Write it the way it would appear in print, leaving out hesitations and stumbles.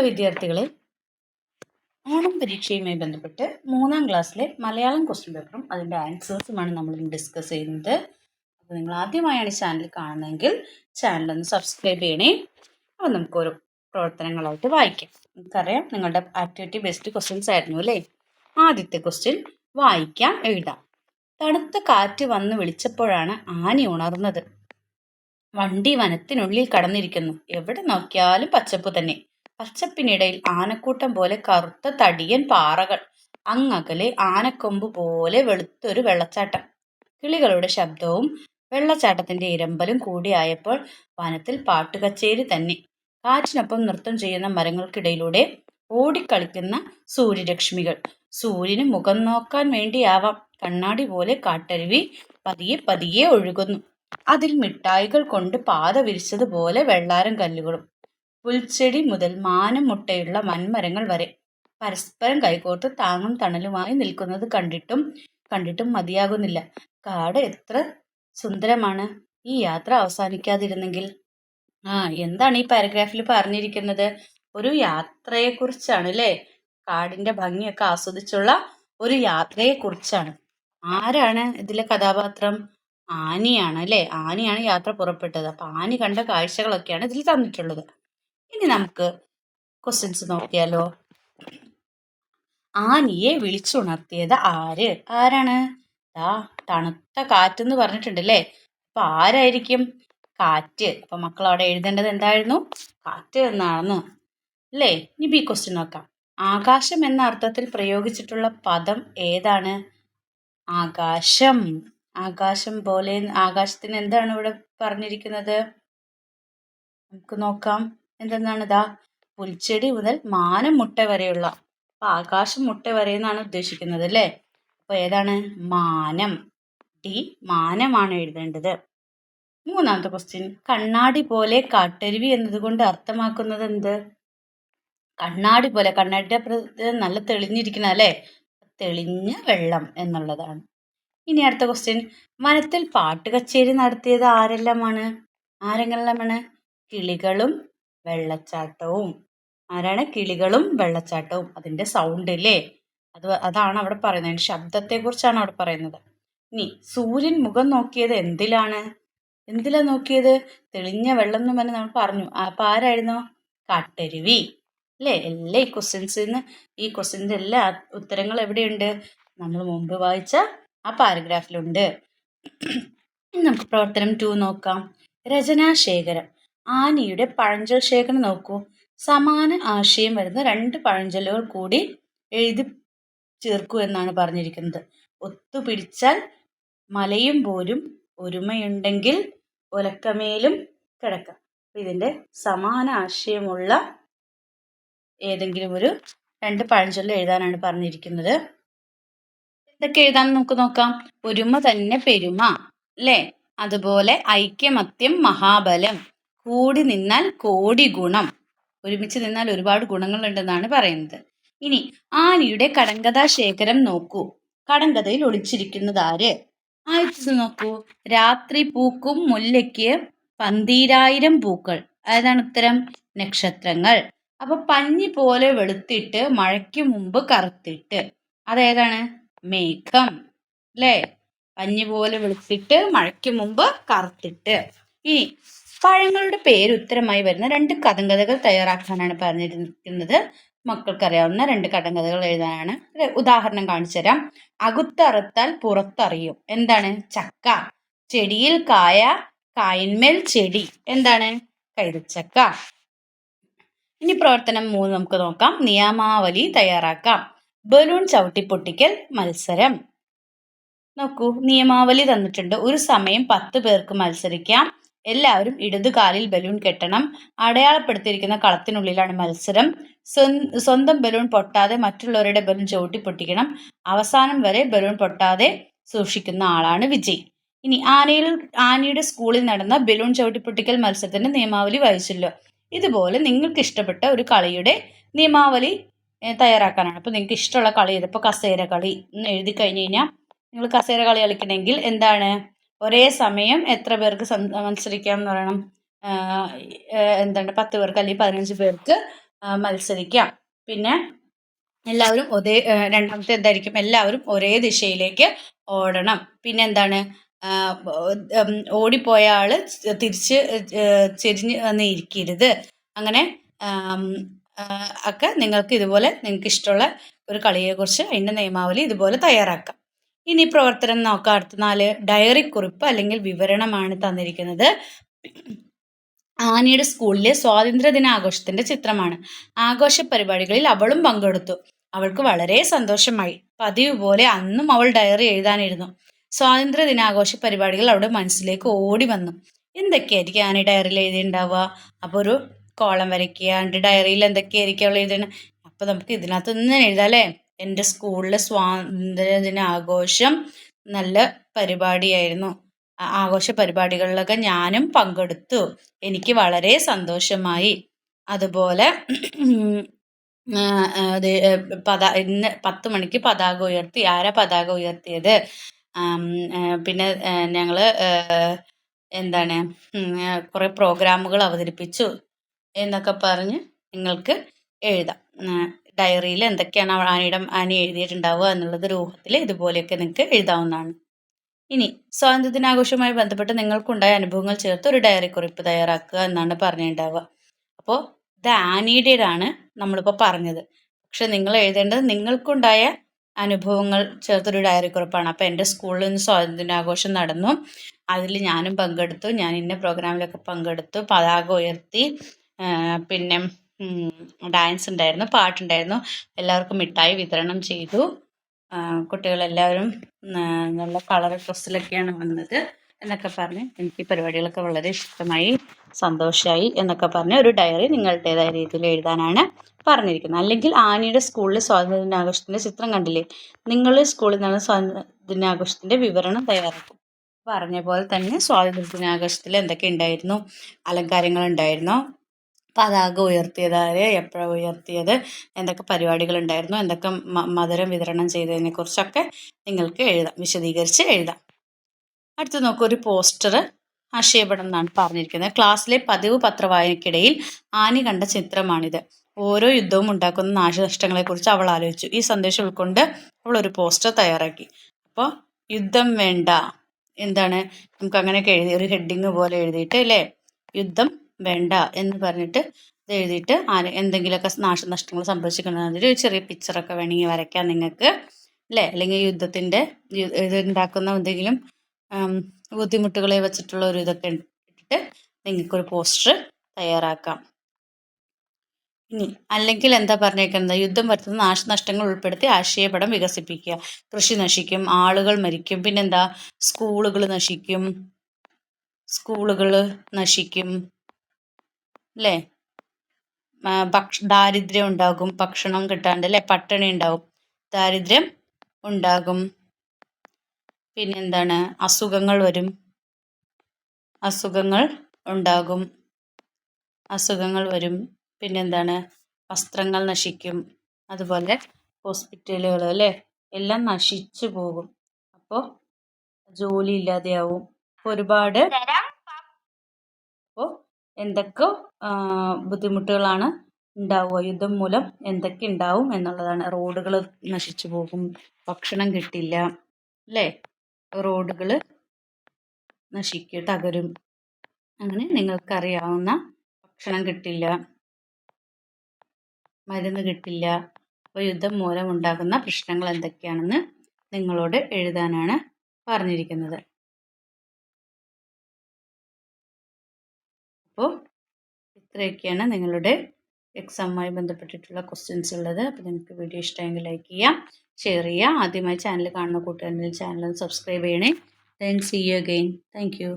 പ്രിയമുള്ള വിദ്യാർത്ഥികളെ, ഓണം പരീക്ഷയുമായി ബന്ധപ്പെട്ട് 3ാം ക്ലാസ്സിലെ മലയാളം ക്വസ്റ്റ്യൻ പേപ്പറും അതിൻ്റെ ആൻസേഴ്സുമാണ് നമ്മൾ ഡിസ്കസ് ചെയ്യുന്നത്. അപ്പോൾ നിങ്ങൾ ആദ്യമായാണ് ഈ ചാനൽ കാണുന്നതെങ്കിൽ ചാനലൊന്ന് സബ്സ്ക്രൈബ് ചെയ്യണേ. അപ്പോൾ നമുക്ക് ഓരോ പ്രവർത്തനങ്ങളായിട്ട് വായിക്കാം. നമുക്കറിയാം നിങ്ങളുടെ ആക്ടിവിറ്റി ബേസ്ഡ് ക്വസ്റ്റ്യൻസ് ആയിരുന്നു അല്ലേ. ആദ്യത്തെ ക്വസ്റ്റ്യൻ വായിക്കാം, എഴുതാം. തണുത്ത കാറ്റ് വന്ന് വിളിച്ചപ്പോഴാണ് ആനി ഉണർന്നത്. വണ്ടി വനത്തിനുള്ളിൽ കടന്നിരിക്കുന്നു. എവിടെ നോക്കിയാലും പച്ചപ്പ് തന്നെ. പച്ചപ്പിനിടയിൽ ആനക്കൂട്ടം പോലെ കറുത്ത തടിയൻ പാറകൾ. അങ്ങകലെ ആനക്കൊമ്പ് പോലെ വെളുത്തൊരു വെള്ളച്ചാട്ടം. കിളികളുടെ ശബ്ദവും വെള്ളച്ചാട്ടത്തിന്റെ ഇരമ്പലും കൂടിയായപ്പോൾ വനത്തിൽ പാട്ടുകച്ചേരി തന്നെ. കാറ്റിനൊപ്പം നൃത്തം ചെയ്യുന്ന മരങ്ങൾക്കിടയിലൂടെ ഓടിക്കളിക്കുന്ന സൂര്യരശ്മികൾ. സൂര്യന് മുഖം നോക്കാൻ വേണ്ടിയാവാം കണ്ണാടി പോലെ കാട്ടരുവി പതിയെ പതിയെ ഒഴുകുന്നു. അതിൽ മിഠായികൾ കൊണ്ട് പാത വിരിച്ചതുപോലെ വെള്ളാരം കല്ലുകളും. പുൽച്ചെടി മുതൽ മാനം മുട്ടയുള്ള വൻമരങ്ങൾ വരെ പരസ്പരം കൈകോർത്ത് താങ്ങും തണലുമായി നിൽക്കുന്നത് കണ്ടിട്ടും മതിയാകുന്നില്ല. കാട് എത്ര സുന്ദരമാണ്. ഈ യാത്ര അവസാനിക്കാതിരുന്നെങ്കിൽ. എന്താണ് ഈ പാരഗ്രാഫിൽ പറഞ്ഞിരിക്കുന്നത്? ഒരു യാത്രയെ കുറിച്ചാണ് അല്ലേ. കാടിന്റെ ഭംഗിയൊക്കെ ആസ്വദിച്ചുള്ള ഒരു യാത്രയെ കുറിച്ചാണ്. ആരാണ് ഇതിലെ കഥാപാത്രം? ആനിയാണ് അല്ലേ. ആനിയാണ് യാത്ര പുറപ്പെട്ടത്. അപ്പൊ ആനി കണ്ട കാഴ്ചകളൊക്കെയാണ് ഇതിൽ തന്നിട്ടുള്ളത്. ഇനി നമുക്ക് ക്വസ്റ്റ്യൻസ് നോക്കിയാലോ. ആനിയെ വിളിച്ചുണർത്തിയത് ആരാണ്? തണുത്ത കാറ്റ് പറഞ്ഞിട്ടുണ്ട് അല്ലേ. അപ്പൊ ആരായിരിക്കും? കാറ്റ്. അപ്പൊ മക്കൾ അവിടെ എഴുതേണ്ടത് എന്തായിരുന്നു? കാറ്റ് എന്നാണെന്ന് അല്ലേ. ഇനി ബി ക്വസ്റ്റ്യൻ നോക്കാം. ആകാശം എന്ന അർത്ഥത്തിൽ പ്രയോഗിച്ചിട്ടുള്ള പദം ഏതാണ്? ആകാശം. ആകാശം പോലെ. ആകാശത്തിന് എന്താണ് ഇവിടെ പറഞ്ഞിരിക്കുന്നത്? നമുക്ക് നോക്കാം. എന്തെന്നാണ്? പുൽച്ചെടി മുതൽ മാനം മുട്ട വരെയുള്ള. അപ്പൊ ആകാശം മുട്ട വരെ എന്നാണ് ഉദ്ദേശിക്കുന്നത് അല്ലേ. അപ്പൊ ഏതാണ്? മാനം. ഡി, മാനമാണ് എഴുതേണ്ടത്. 3ാമത്തെ ക്വസ്റ്റ്യൻ. കണ്ണാടി പോലെ കാട്ടരുവി എന്നതുകൊണ്ട് അർത്ഥമാക്കുന്നത് എന്ത്? കണ്ണാടി പോലെ. കണ്ണാടിയുടെ നല്ല തെളിഞ്ഞിരിക്കണം അല്ലേ. തെളിഞ്ഞ വെള്ളം എന്നുള്ളതാണ്. ഇനി അടുത്ത ക്വസ്റ്റ്യൻ. വനത്തിൽ പാട്ടുകച്ചേരി നടത്തിയത് ആരെല്ലാമാണ്? കിളികളും വെള്ളച്ചാട്ടവും. ആരാണ്? കിളികളും വെള്ളച്ചാട്ടവും. അതിന്റെ സൗണ്ട് അല്ലേ. അതാണ് അവിടെ പറയുന്നത്. അതിന്റെ ശബ്ദത്തെ കുറിച്ചാണ് അവിടെ പറയുന്നത്. ഇനി സൂര്യൻ മുഖം നോക്കിയത് എന്തിലാ നോക്കിയത്? തെളിഞ്ഞ വെള്ളം എന്ന് പറഞ്ഞ് നമ്മൾ പറഞ്ഞു. അപ്പൊ ആരായിരുന്നു? കാട്ടരുവി അല്ലേ. എല്ലാ ഈ ക്വസ്റ്റ്യൻസിന്റെ എല്ലാ ഉത്തരങ്ങൾ എവിടെയുണ്ട്? നമ്മൾ മുമ്പ് വായിച്ച ആ പാരഗ്രാഫിലുണ്ട്. നമുക്ക് പ്രവർത്തനം 2 നോക്കാം. രചനാശേഖരം. ആനിയുടെ പഴഞ്ചൊൽ ശേഖരം നോക്കൂ. സമാന ആശയം വരുന്ന 2 പഴഞ്ചൊല്ലുകൾ കൂടി എഴുതി ചേർക്കൂ എന്നാണ് പറഞ്ഞിരിക്കുന്നത്. ഒത്തുപിടിച്ചാൽ മലയും പോരും, ഒരുമയുണ്ടെങ്കിൽ ഒലക്കമേലും കിടക്കാം. ഇതിന്റെ സമാന ആശയമുള്ള ഏതെങ്കിലും ഒരു 2 പഴഞ്ചൊല്ല് എഴുതാനാണ് പറഞ്ഞിരിക്കുന്നത്. ഇതൊക്കെ എഴുതാൻ നമുക്ക് നോക്കാം. ഒരുമ തന്നെ പെരുമ അല്ലേ. അതുപോലെ ഐക്യമത്യം മഹാബലം. കൂടി നിന്നാൽ കോടി ഗുണം. ഒരുമിച്ച് നിന്നാൽ ഒരുപാട് ഗുണങ്ങൾ ഉണ്ടെന്നാണ് പറയുന്നത്. ഇനി ആനിയുടെ കടങ്കഥാ ശേഖരം നോക്കൂ. കടങ്കഥയിൽ ഒളിച്ചിരിക്കുന്നത് ആര്? ആദ്യത്തേത് നോക്കൂ. രാത്രി പൂക്കും മുല്ലയ്ക്ക് 12000 പൂക്കൾ. ഏതാണ് ഉത്തരം? നക്ഷത്രങ്ങൾ. അപ്പൊ പഞ്ഞി പോലെ വെളുത്തിട്ട് മഴയ്ക്ക് മുമ്പ് കറുത്തിട്ട്. അതേതാണ്? മേഘം അല്ലേ. പഞ്ഞി പോലെ വെളുത്തിട്ട് മഴയ്ക്ക് മുമ്പ് കറുത്തിട്ട്. ഇനി പഴങ്ങളുടെ പേര് ഉത്തരമായി വരുന്ന 2 കടങ്കഥകൾ തയ്യാറാക്കാനാണ് പറഞ്ഞിരിക്കുന്നത്. മക്കൾക്കറിയാവുന്ന 2 കടങ്കഥകൾ എഴുതാനാണ്. ഉദാഹരണം കാണിച്ചു തരാം. അകുത്തറുത്താൽ പുറത്തറിയും. എന്താണ്? ചക്ക. ചെടിയിൽ കായ, കായന്മേൽ ചെടി. എന്താണ്? കൈതച്ചക്ക. ഇനി പ്രവർത്തനം 3 നമുക്ക് നോക്കാം. നിയമാവലി തയ്യാറാക്കാം. ബലൂൺ ചവിട്ടിപ്പൊട്ടിക്കൽ മത്സരം. നോക്കൂ, നിയമാവലി തന്നിട്ടുണ്ട്. ഒരു സമയം 10 പേർക്ക് മത്സരിക്കാം. എല്ലാവരും ഇടതുകാലിൽ ബലൂൺ കെട്ടണം. അടയാളപ്പെടുത്തിയിരിക്കുന്ന കളത്തിനുള്ളിലാണ് മത്സരം. സ്വന്തം ബലൂൺ പൊട്ടാതെ മറ്റുള്ളവരുടെ ബലൂൺ ചവിട്ടി പൊട്ടിക്കണം. അവസാനം വരെ ബലൂൺ പൊട്ടാതെ സൂക്ഷിക്കുന്ന ആളാണ് വിജയി. ഇനി ആനിയുടെ സ്കൂളിൽ നടന്ന ബലൂൺ ചവിട്ടിപ്പൊട്ടിക്കൽ മത്സരത്തിന്റെ നിയമാവലി വായിച്ചല്ലോ. ഇതുപോലെ നിങ്ങൾക്ക് ഇഷ്ടപ്പെട്ട ഒരു കളിയുടെ നിയമാവലി തയ്യാറാക്കാനാണ്. അപ്പൊ നിങ്ങൾക്ക് ഇഷ്ടമുള്ള കളി ഏത്? ഇപ്പൊ കസേര കളി എന്ന് എഴുതി കഴിഞ്ഞ് കഴിഞ്ഞാൽ നിങ്ങൾ കസേര കളി കളിക്കണമെങ്കിൽ എന്താണ്? ഒരേ സമയം എത്ര പേർക്ക് മത്സരിക്കാം എന്ന് പറയണം? 10 പേർക്ക് അല്ലെങ്കിൽ 15 പേർക്ക് മത്സരിക്കാം. പിന്നെ എല്ലാവരും രണ്ടാമത്തെ എന്തായിരിക്കും, എല്ലാവരും ഒരേ ദിശയിലേക്ക് ഓടണം. പിന്നെ എന്താണ്, ഓടിപ്പോയ ആൾ തിരിച്ച് ചെരിഞ്ഞ് വന്ന് ഇരിക്കരുത്. അങ്ങനെ ഒക്കെ നിങ്ങൾക്ക് ഇതുപോലെ നിങ്ങൾക്ക് ഇഷ്ടമുള്ള ഒരു കളിയെക്കുറിച്ച് അതിൻ്റെ നിയമാവലി ഇതുപോലെ തയ്യാറാക്കാം. ഇനി പ്രവർത്തനം നോക്കാം. അടുത്ത 4 ഡയറി കുറിപ്പ് അല്ലെങ്കിൽ വിവരണമാണ് തന്നിരിക്കുന്നത്. ആനിയുടെ സ്കൂളിലെ സ്വാതന്ത്ര്യ ദിനാഘോഷത്തിന്റെ ചിത്രമാണ്. ആഘോഷ പരിപാടികളിൽ അവളും പങ്കെടുത്തു. അവൾക്ക് വളരെ സന്തോഷമായി. പതിവ് പോലെ അന്നും അവൾ ഡയറി എഴുതാനിരുന്നു. സ്വാതന്ത്ര്യ ദിനാഘോഷ പരിപാടികൾ അവളുടെ മനസ്സിലേക്ക് ഓടി വന്നു. എന്തൊക്കെയായിരിക്കും ആനി ഡയറിയിൽ എഴുതിയിട്ടുണ്ടാവുക? അപ്പോൾ ഒരു കോളം വരയ്ക്കുക. എൻ്റെ ഡയറിയിൽ എന്തൊക്കെയായിരിക്കും അവൾ എഴുതുന്നത്? അപ്പോൾ നമുക്ക് ഇതിനകത്തൊന്നും എഴുതാം അല്ലേ. എൻ്റെ സ്കൂളിലെ സ്വാതന്ത്ര്യ ദിനാഘോഷം നല്ല പരിപാടിയായിരുന്നു. ആഘോഷ പരിപാടികളിലൊക്കെ ഞാനും പങ്കെടുത്തു. എനിക്ക് വളരെ സന്തോഷമായി. അതുപോലെ ഇന്ന് 10 മണിക്ക് പതാക ഉയർത്തി. ആരാ പതാക ഉയർത്തിയത്? പിന്നെ ഞങ്ങൾ എന്താണ് കുറേ പ്രോഗ്രാമുകൾ അവതരിപ്പിച്ചു എന്നൊക്കെ പറഞ്ഞ് നിങ്ങൾക്ക് എഴുതാം. ഡയറിയിൽ എന്തൊക്കെയാണ് ആനി എഴുതിയിട്ടുണ്ടാവുക എന്നുള്ളത് രൂപത്തിൽ ഇതുപോലെയൊക്കെ നിങ്ങൾക്ക് എഴുതാവുന്നതാണ്. ഇനി സ്വാതന്ത്ര്യദിനാഘോഷവുമായി ബന്ധപ്പെട്ട് നിങ്ങൾക്കുണ്ടായ അനുഭവങ്ങൾ ചേർത്ത് ഒരു ഡയറി കുറിപ്പ് തയ്യാറാക്കുക എന്നാണ് പറഞ്ഞിട്ടുണ്ടാവുക. അപ്പോൾ ഇത് ആനിയുടേതാണ് നമ്മളിപ്പോൾ പറഞ്ഞത്. പക്ഷെ നിങ്ങൾ എഴുതേണ്ടത് നിങ്ങൾക്കുണ്ടായ അനുഭവങ്ങൾ ചേർത്തൊരു ഡയറി കുറിപ്പാണ്. അപ്പോൾ എൻ്റെ സ്കൂളിൽ നിന്ന് സ്വാതന്ത്ര്യദിനാഘോഷം നടന്നു, അതിൽ ഞാനും പങ്കെടുത്തു, ഞാൻ ഇന്ന പ്രോഗ്രാമിലൊക്കെ പങ്കെടുത്തു, പതാക ഉയർത്തി, പിന്നെ ഡാൻസ് ഉണ്ടായിരുന്നു, പാട്ടുണ്ടായിരുന്നു, എല്ലാവർക്കും മിഠായി വിതരണം ചെയ്തു, കുട്ടികളെല്ലാവരും നല്ല കളർ ഡ്രസ്സിലൊക്കെയാണ് വന്നത് എന്നൊക്കെ പറഞ്ഞ് എനിക്ക് ഈ പരിപാടികളൊക്കെ വളരെ ഇഷ്ടമായി, സന്തോഷമായി എന്നൊക്കെ പറഞ്ഞ് ഒരു ഡയറി നിങ്ങളുടേതായ രീതിയിൽ എഴുതാനാണ് പറഞ്ഞിരിക്കുന്നത്. അല്ലെങ്കിൽ ആനിയുടെ സ്കൂളിൽ സ്വാതന്ത്ര്യ ദിനാഘോഷത്തിൻ്റെ ചിത്രം കണ്ടില്ലേ, നിങ്ങൾ സ്കൂളിൽ നിന്നുള്ള സ്വാതന്ത്ര്യ ദിനാഘോഷത്തിൻ്റെ വിവരണം തയ്യാറാക്കും. പറഞ്ഞ പോലെ തന്നെ സ്വാതന്ത്ര്യ ദിനാഘോഷത്തിൽ എന്തൊക്കെ ഉണ്ടായിരുന്നു, അലങ്കാരങ്ങൾ ഉണ്ടായിരുന്നോ, പതാക ഉയർത്തിയതാര്, എപ്പോഴാണ് ഉയർത്തിയത്, എന്തൊക്കെ പരിപാടികളുണ്ടായിരുന്നു, എന്തൊക്കെ മധുരം വിതരണം ചെയ്തതിനെ കുറിച്ചൊക്കെ നിങ്ങൾക്ക് എഴുതാം, വിശദീകരിച്ച് എഴുതാം. അടുത്ത് നോക്കൂ, ഒരു പോസ്റ്റർ ആശയപടം എന്നാണ് പറഞ്ഞിരിക്കുന്നത്. ക്ലാസ്സിലെ പതിവ് പത്രവായനയ്ക്കിടയിൽ ആനി കണ്ട ചിത്രമാണിത്. ഓരോ യുദ്ധവും ഉണ്ടാക്കുന്ന നാശനഷ്ടങ്ങളെക്കുറിച്ച് അവൾ ആലോചിച്ചു. ഈ സന്ദേശം ഉൾക്കൊണ്ട് അവൾ ഒരു പോസ്റ്റർ തയ്യാറാക്കി. അപ്പോൾ യുദ്ധം വേണ്ട, എന്താണ് നമുക്ക് അങ്ങനെയൊക്കെ എഴുതി ഒരു ഹെഡിങ് പോലെ എഴുതിയിട്ട് അല്ലേ, യുദ്ധം വേണ്ട എന്ന് പറഞ്ഞിട്ട് ഇത് എഴുതിയിട്ട് എന്തെങ്കിലുമൊക്കെ നാശനഷ്ടങ്ങൾ സംഭവിച്ചിട്ടുണ്ടെങ്കിൽ ഒരു ചെറിയ പിക്ചറൊക്കെ വേണമെങ്കിൽ വരയ്ക്കാം നിങ്ങൾക്ക് അല്ലേ. അല്ലെങ്കിൽ യുദ്ധത്തിൻ്റെ ഇത് ഉണ്ടാക്കുന്ന എന്തെങ്കിലും ബുദ്ധിമുട്ടുകളെ വെച്ചിട്ടുള്ള ഒരു ഇതൊക്കെ ഇട്ടിട്ട് നിങ്ങൾക്കൊരു പോസ്റ്റർ തയ്യാറാക്കാം. ഇനി അല്ലെങ്കിൽ എന്താ പറഞ്ഞേക്കുന്നത്, യുദ്ധം വരുത്തുന്ന നാശനഷ്ടങ്ങൾ ഉൾപ്പെടുത്തി ആശയപടം വികസിപ്പിക്കുക. കൃഷി നശിക്കും, ആളുകൾ മരിക്കും, പിന്നെന്താ സ്കൂളുകൾ നശിക്കും അല്ലേ, ദാരിദ്ര്യം ഉണ്ടാകും, ഭക്ഷണം കിട്ടാണ്ട് അല്ലേ, പട്ടിണി ഉണ്ടാകും, ദാരിദ്ര്യം ഉണ്ടാകും, പിന്നെന്താണ് അസുഖങ്ങൾ വരും, അസുഖങ്ങൾ വരും, പിന്നെന്താണ് വസ്ത്രങ്ങൾ നശിക്കും, അതുപോലെ ഹോസ്പിറ്റലുകൾ അല്ലേ എല്ലാം നശിച്ചു പോകും. അപ്പോൾ ജോലി ഇല്ലാതെയാവും, ഒരുപാട് അപ്പോൾ എന്തൊക്കെ ബുദ്ധിമുട്ടുകളാണ് ഉണ്ടാവുക, യുദ്ധം മൂലം എന്തൊക്കെ ഉണ്ടാവും എന്നുള്ളതാണ്. റോഡുകൾ നശിച്ചു പോകും, ഭക്ഷണം കിട്ടില്ല അല്ലേ, റോഡുകൾ തകരും, അങ്ങനെ നിങ്ങൾക്കറിയാവുന്ന ഭക്ഷണം കിട്ടില്ല, മരുന്ന് കിട്ടില്ല. അപ്പോൾ യുദ്ധം മൂലം ഉണ്ടാകുന്ന പ്രശ്നങ്ങൾ എന്തൊക്കെയാണെന്ന് നിങ്ങളോട് എഴുതാനാണ് പറഞ്ഞിരിക്കുന്നത്. അപ്പോൾ ഇത്രയൊക്കെയാണ് നിങ്ങളുടെ എക്സാമുമായി ബന്ധപ്പെട്ടിട്ടുള്ള ക്വസ്റ്റ്യൻസ് ഉള്ളത്. അപ്പോൾ നിങ്ങൾക്ക് വീഡിയോ ഇഷ്ടമെങ്കിൽ ലൈക്ക് ചെയ്യാം, ഷെയർ ചെയ്യാം. ആദ്യമായി ചാനൽ കാണുന്ന കൂട്ടുകാരെങ്കിൽ ചാനൽ സബ്സ്ക്രൈബ് ചെയ്യണേ. Then see you again. Thank you.